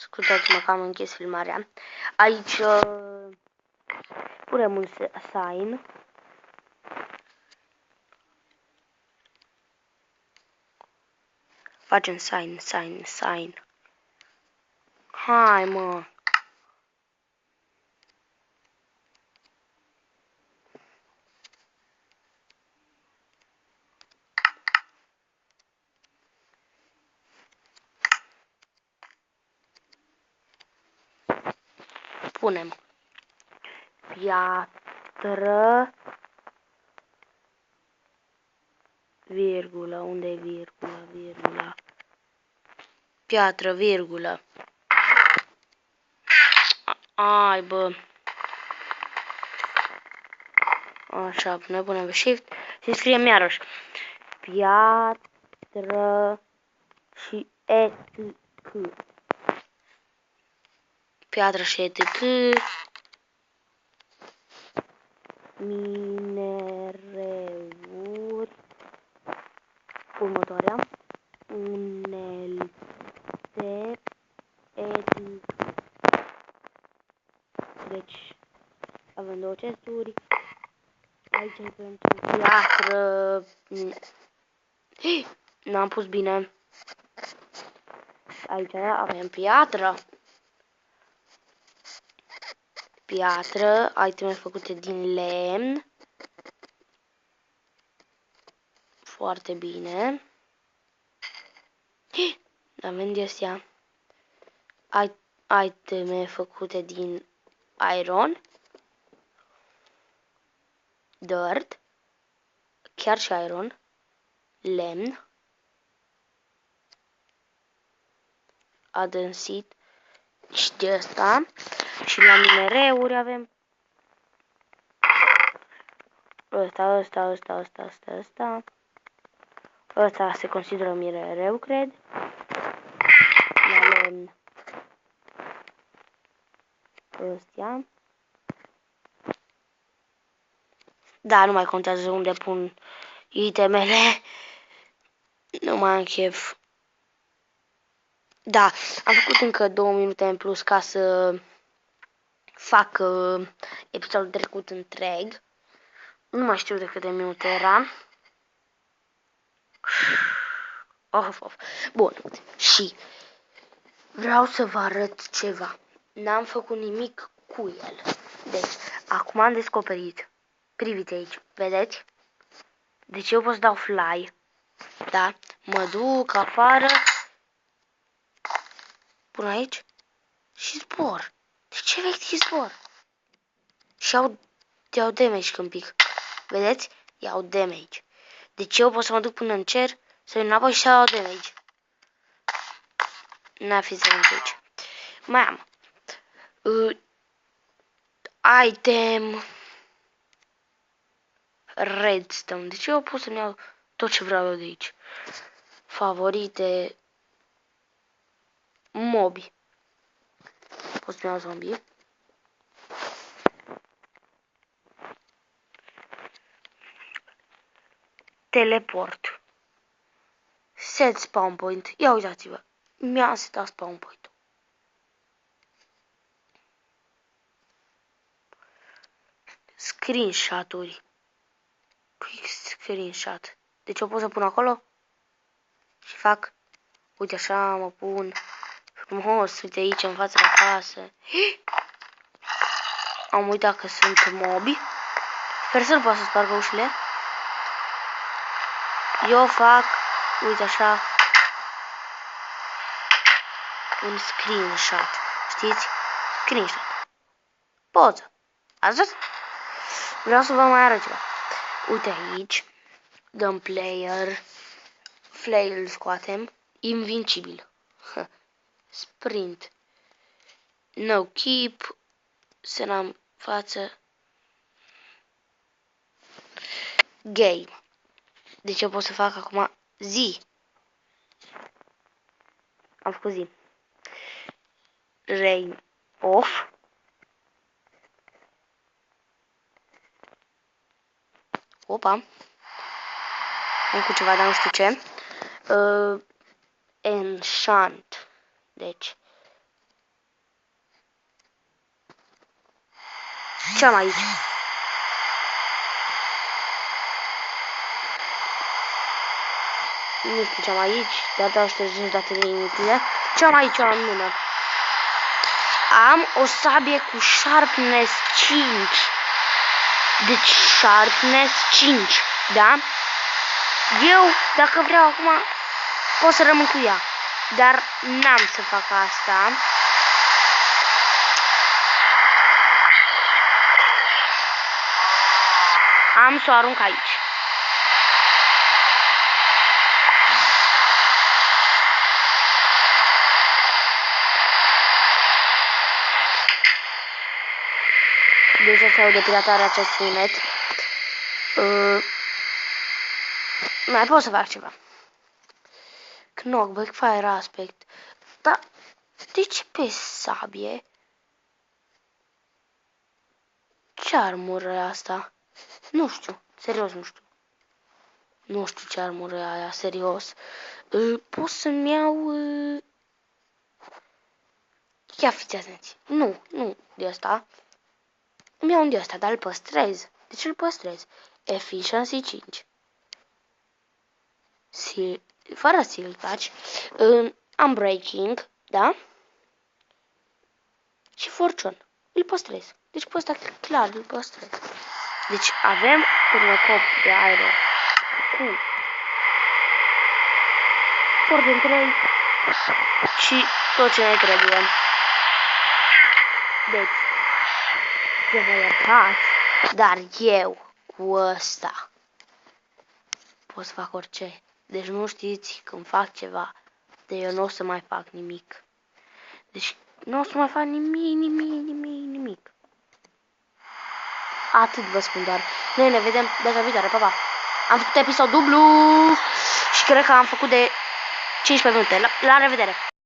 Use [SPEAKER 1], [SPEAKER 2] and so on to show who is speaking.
[SPEAKER 1] Scuzați-mă că am închis filmarea. Aici punem un sign. Facem sign. Hai, mă. Punem piatră, virgulă, unde e virgula? Piatră, virgulă. Ai, bă. Așa, noi punem pe shift și scriem iarăși. Piatră și etc. Piatră și etc. Minereuri. Următoarea. Unelte. Etc. Deci, avem două chesturi. Aici e pentru piatră. N-am pus bine. Aici avem piatră. Piatră, iteme făcute din lemn. Foarte bine. Avem de astea. Iteme făcute din iron. Dirt. Chiar și iron. Lemn. Adânsit. Și de asta. Și la minereuri avem ăsta. Ăsta se consideră minereu, cred. La lemn. Ăstea. Da, nu mai contează unde pun itemele. Nu mai am chef. Da, am făcut încă 2 minute în plus ca să fac episodul trecut întreg. Nu mai știu de câte minute era. Bun. Și vreau să vă arăt ceva. N-am făcut nimic cu el. Deci, acum am descoperit. Priviți aici. Vedeți? Deci eu pot să dau fly. Da? Mă duc afară. Pun aici. Și zbor. De ce efectiv zbor? Și iau damage când pic. Vedeți? Iau damage. Deci eu pot să mă duc până în cer, să vin înapoi și să iau damage. N-a fi să aici. Mai am. Item. Redstone. Deci eu pot să-mi iau tot ce vreau eu de aici. Favorite. Mobi. Pot să-mi iau zombie. Teleport. Set spawn point. Ia uitați-vă. Mi-a setat spawn point. Screenshot-uri. Quick screenshot. Deci o pot să pun acolo și fac. Uite așa, mă pun frumos. Uite aici în fața la casă. Am uitat că sunt mobi. Sper să nu pot să spargă ușile. Eu fac, uite așa, un screenshot. Știți? Screenshot. Poză. Ați văzut? Vreau să vă mai arăt ceva. Uite aici. Dăm player. Flail îl scoatem. Invincibil. Sprint. No keep. Să n-am față. Game. Deci eu pot să fac acum zi. Am făcut zi. Rain off. Opa. Am cu ceva, dar nu știu ce. Enchant. Deci. Ce am aici? Nu știu ce am aici, dar dau ștergeri datele inutile. Ce am aici în mână? Am o sabie cu sharpness 5. Deci sharpness 5, da? Eu, dacă vreau acum, pot să rămân cu ea. Dar n-am să fac asta. Am să o arunc aici. Deja se aude piratarea acest sunet. Mai pot să fac ceva. Knockback, Fire Aspect. Dar de ce pe sabie? Ce armură e asta? Nu știu, serios nu știu. Nu știu ce armură e aia, serios. Pot să-mi iau... Ia fiți atenți. Nu de asta. Îmi iau un de asta, dar îl păstrez. De ce îl păstrez? Efficiency 5. Fără Seal Touch. Unbreaking, da? Și Fortune. Îl păstrez. Deci pe ăsta clar îl păstrez. Deci avem un cop de aer cu Fortune 3 și tot ce ne trebuie. Deci, să mă iertați, dar eu cu ăsta pot să fac orice. Deci nu știți când fac ceva, de eu nu o să mai fac nimic. Deci nu o să mai fac nimic. Atât vă spun doar. Noi ne vedem data viitoare, pa, pa. Am făcut episod dublu și cred că am făcut de 15 minute. La revedere!